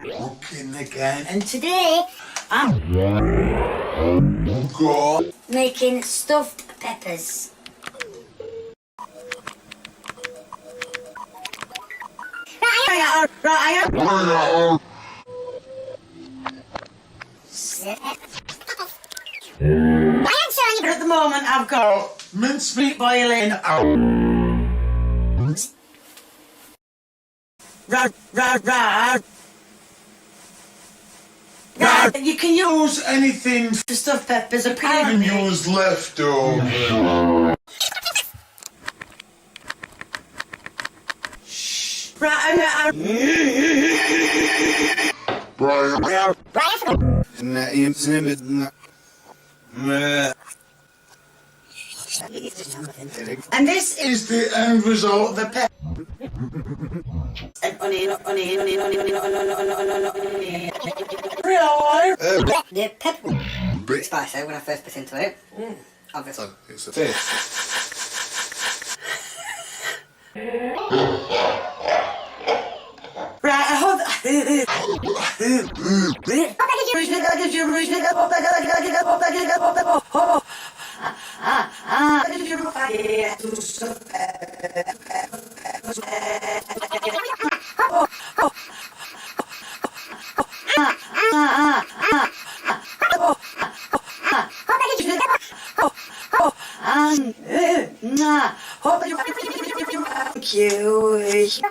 Cooking again. And today I'm making stuffed peppers. At the moment I've got Mincemeat. boiling. You can use Anything the stuffed peppers even apparently. yours left over. And this is Is the end result the pepper. The pepper spicy when I first bit into it. Obviously. It's a taste. Right, I hope. Thank you.